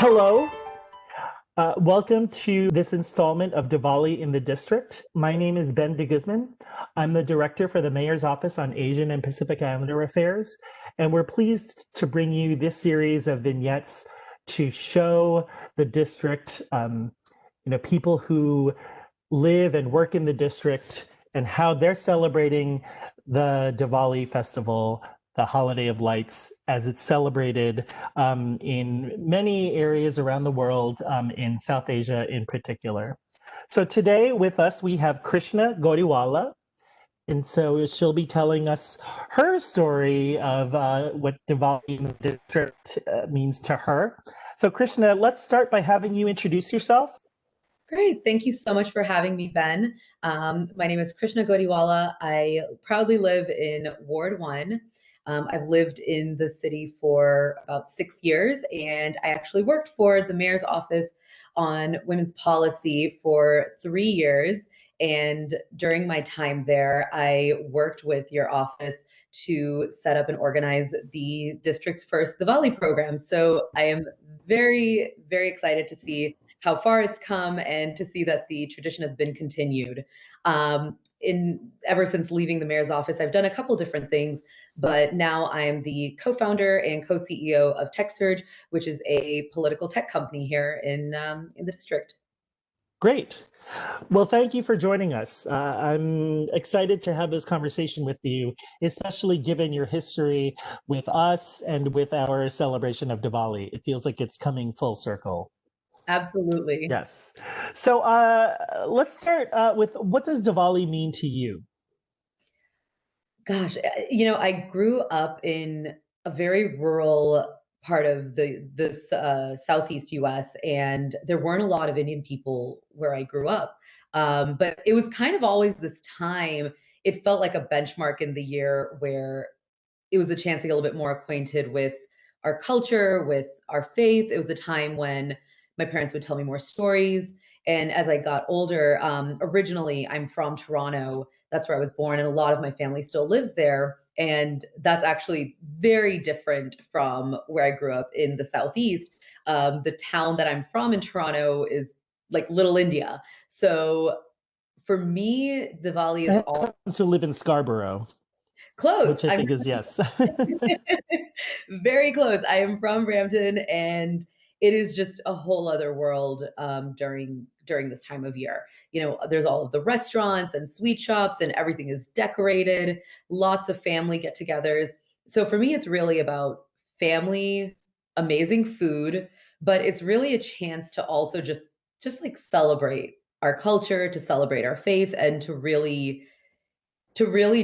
Hello, welcome to this installment of Diwali in the District. My name is Ben de Guzman. I'm the Director for the Mayor's Office on Asian and Pacific Islander Affairs, and we're pleased to bring you this series of vignettes to show the district, people who live and work in the district and how they're celebrating the Diwali festival, the Holiday of Lights, as it's celebrated in many areas around the world, in South Asia in particular. So today with us, we have Krishna Ghodiwala. And so she'll be telling us her story of what Diwali in the district means to her. So Krishna, let's start by having you introduce yourself. Great. Thank you so much for having me, Ben. My name is Krishna Ghodiwala. I proudly live in Ward 1. I've lived in the city for about 6 years, and I actually worked for the mayor's office on women's policy for 3 years. And during my time there, I worked with your office to set up and organize the district's first Diwali program. So I am very, very excited to see how far it's come and to see that the tradition has been continued. In ever since leaving the mayor's office, I've done a couple different things, but now I am the co-founder and co-CEO of TechSurge, which is a political tech company here in the district. Great. Well, thank you for joining us. I'm excited to have this conversation with you, especially given your history with us and with our celebration of Diwali. It feels like it's coming full circle. Absolutely. Yes. So let's start with, what does Diwali mean to you? Gosh, I grew up in a very rural part of the Southeast US, and there weren't a lot of Indian people where I grew up. But it was kind of always this time, it felt like a benchmark in the year where it was a chance to get a little bit more acquainted with our culture, with our faith. It was a time when my parents would tell me more stories. And as I got older, originally I'm from Toronto. That's where I was born, and a lot of my family still lives there. And that's actually very different from where I grew up in the Southeast. The town that I'm from in Toronto is like Little India. So for me, Diwali I is have all friends who live in Scarborough, close. which I I'm think is yes. very close. I am from Brampton, and it is just a whole other world during this time of year. There's all of the restaurants and sweet shops, and everything is decorated. Lots of family get-togethers. So for me, it's really about family, amazing food, but it's really a chance to also just like celebrate our culture, to celebrate our faith, and to really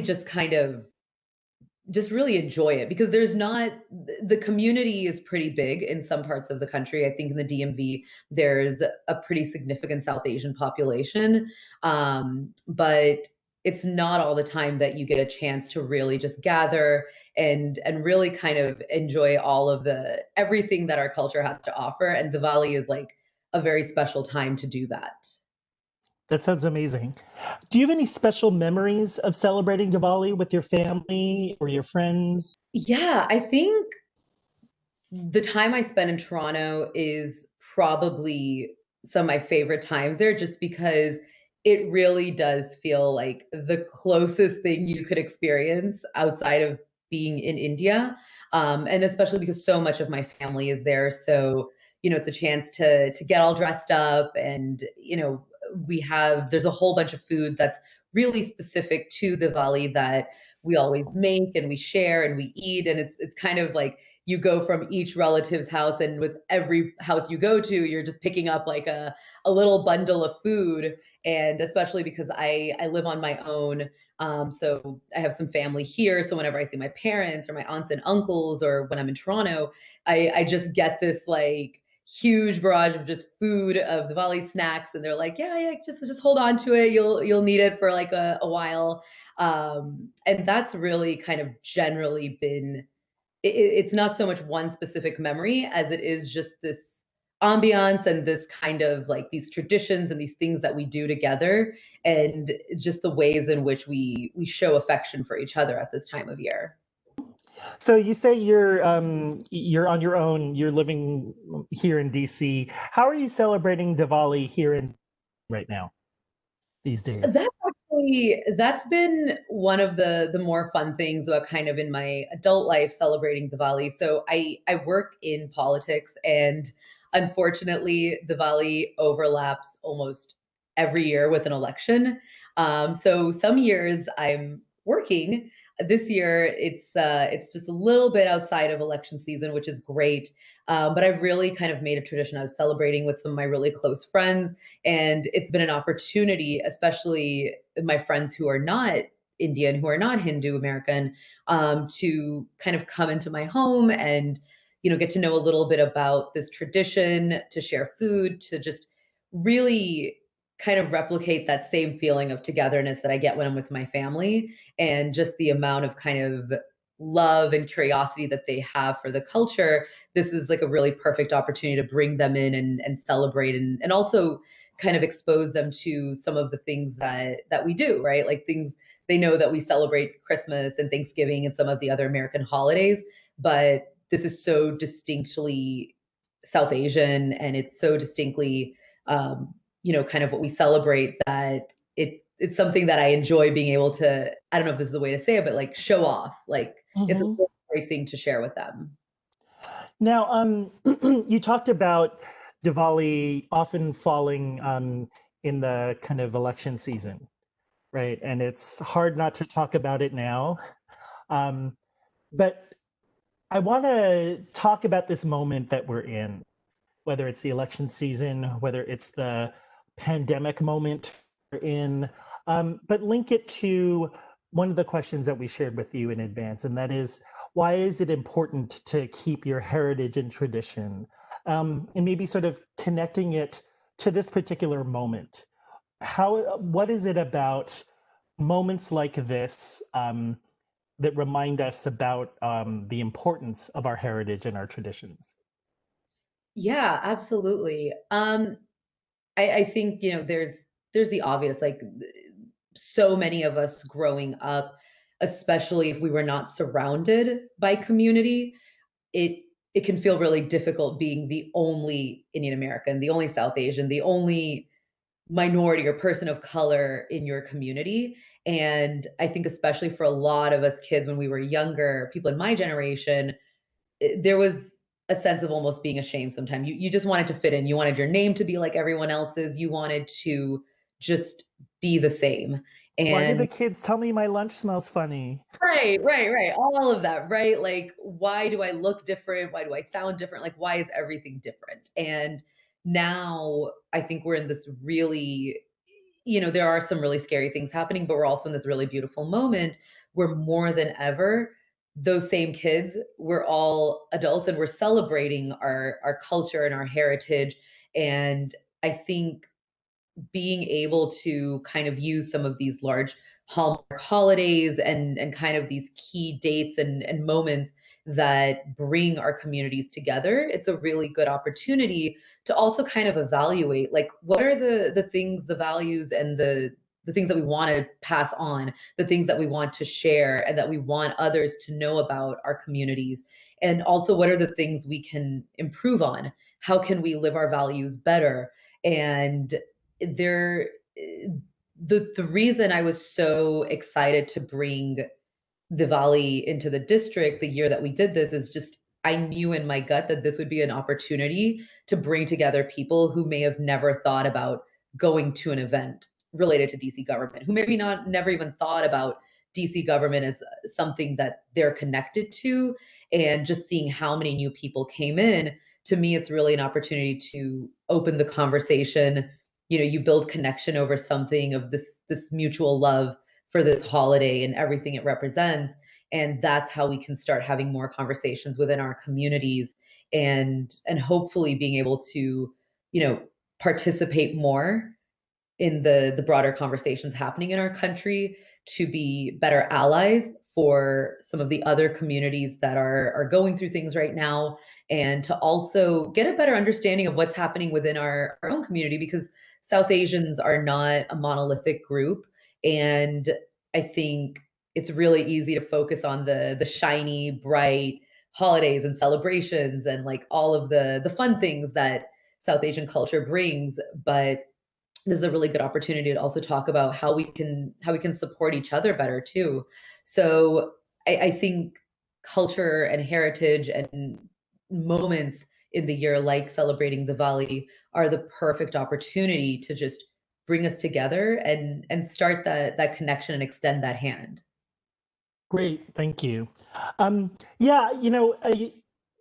just kind of just really enjoy it, because there's not the community is pretty big in some parts of the country. I think in the DMV there's a pretty significant South Asian population, but it's not all the time that you get a chance to really just gather and really kind of enjoy all of the everything that our culture has to offer. And Diwali is like a very special time to do that. That sounds amazing. Do you have any special memories of celebrating Diwali with your family or your friends? Yeah, I think the time I spent in Toronto is probably some of my favorite times there, just because it really does feel like the closest thing you could experience outside of being in India. And especially because so much of my family is there. So, it's a chance to get all dressed up, and, there's a whole bunch of food that's really specific to Diwali that we always make and we share and we eat. And it's kind of like you go from each relative's house, and with every house you go to, you're just picking up like a little bundle of food. And especially because I live on my own, so I have some family here. So whenever I see my parents or my aunts and uncles, or when I'm in Toronto, I just get this like huge barrage of just food, of the Diwali snacks, and they're like, yeah, yeah, just hold on to it. You'll need it for like a while. And that's really kind of generally been it's not so much one specific memory as it is just this ambiance and this kind of like these traditions and these things that we do together, and just the ways in which we show affection for each other at this time of year. So you say you're on your own. You're living here in DC. How are you celebrating Diwali here in right now these days? That's been one of the more fun things about kind of in my adult life celebrating Diwali. So I work in politics, and unfortunately Diwali overlaps almost every year with an election. So some years I'm working. This year it's just a little bit outside of election season, which is great. But I've really kind of made a tradition of celebrating with some of my really close friends, and it's been an opportunity, especially my friends who are not Indian, who are not Hindu American, to kind of come into my home and, get to know a little bit about this tradition, to share food, to just really kind of replicate that same feeling of togetherness that I get when I'm with my family, and just the amount of kind of love and curiosity that they have for the culture. This is like a really perfect opportunity to bring them in and celebrate, and also kind of expose them to some of the things that we do, right? Like things they know that we celebrate Christmas and Thanksgiving and some of the other American holidays, but this is so distinctly South Asian, and it's so distinctly kind of what we celebrate, that it's something that I enjoy being able to, I don't know if this is the way to say it, but like show off. Like it's a Hmm. really great thing to share with them. Now, you talked about Diwali often falling in the kind of election season, right? And it's hard not to talk about it now. Um, but I want to talk about this moment that we're in, whether it's the election season, whether it's the pandemic moment we're in, but link it to one of the questions that we shared with you in advance, and that is, why is it important to keep your heritage and tradition? And maybe sort of connecting it to this particular moment. What is it about moments like this that remind us about the importance of our heritage and our traditions? Yeah, absolutely. I think, there's the obvious, like so many of us growing up, especially if we were not surrounded by community, it it can feel really difficult being the only Indian American, the only South Asian, the only minority or person of color in your community. And I think especially for a lot of us kids when we were younger, people in my generation, there was a sense of almost being ashamed sometimes. You just wanted to fit in. You wanted your name to be like everyone else's. You wanted to just be the same. Why do the And kids tell me my lunch smells funny? right, right, right. All of that, right? Like, why do I look different? Why do I sound different? Like, why is everything different? And now I think we're in this really, there are some really scary things happening, but we're also in this really beautiful moment where more than ever, those same kids, we're all adults and we're celebrating our culture and our heritage. And I think being able to kind of use some of these large hallmark holidays and kind of these key dates and moments that bring our communities together, it's a really good opportunity to also kind of evaluate, like, what are the things, the values, and the things that we want to pass on, the things that we want to share and that we want others to know about our communities, and also what are the things we can improve on, how can we live our values better. And there the reason I was so excited to bring Diwali into the district the year that we did this is just I knew in my gut that this would be an opportunity to bring together people who may have never thought about going to an event related to DC government, who maybe not never even thought about DC government as something that they're connected to, and just seeing how many new people came in, to me it's really an opportunity to open the conversation. You build connection over something of this mutual love for this holiday and everything it represents. And that's how we can start having more conversations within our communities, and hopefully being able to, you know, participate more in the broader conversations happening in our country, to be better allies for some of the other communities that are going through things right now, and to also get a better understanding of what's happening within our own community, because South Asians are not a monolithic group. And I think it's really easy to focus on the shiny, bright holidays and celebrations and like all of the fun things that South Asian culture brings. But this is a really good opportunity to also talk about how we can support each other better too. So I think culture and heritage and moments in the year like celebrating Diwali are the perfect opportunity to just bring us together and start that connection and extend that hand. Great, thank you. Yeah,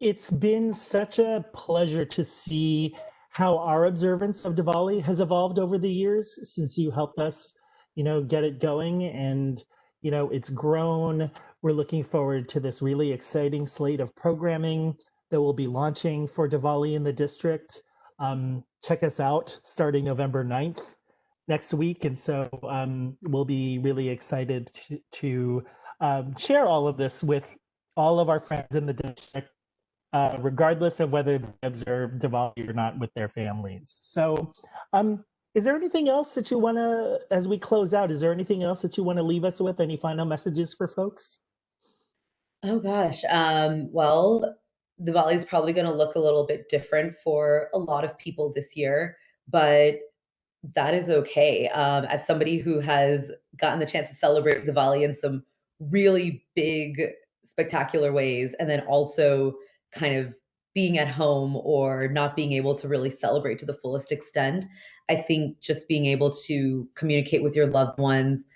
it's been such a pleasure to see how our observance of Diwali has evolved over the years since you helped us, get it going. And, it's grown. We're looking forward to this really exciting slate of programming that will be launching for Diwali in the district. Check us out starting November 9th next week. And so we'll be really excited to share all of this with all of our friends in the district, regardless of whether they observe Diwali or not with their families. So, is there anything else that you want to, as we close out, is there anything else that you want to leave us with? Any final messages for folks? Oh gosh. Well, Diwali is probably going to look a little bit different for a lot of people this year, but that is okay. As somebody who has gotten the chance to celebrate Diwali in some really big, spectacular ways, and then also kind of being at home or not being able to really celebrate to the fullest extent, I think just being able to communicate with your loved ones,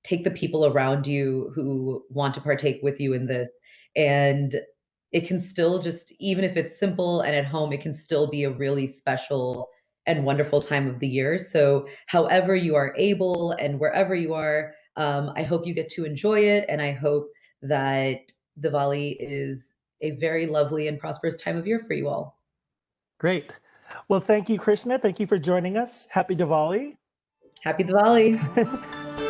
take the people around you who want to partake with you in this, and it can still just, even if it's simple and at home, it can still be a really special and wonderful time of the year. So, however you are able and wherever you are, I hope you get to enjoy it. And I hope that Diwali is a very lovely and prosperous time of year for you all. Great. Well, thank you, Krishna. Thank you for joining us. Happy Diwali. Happy Diwali.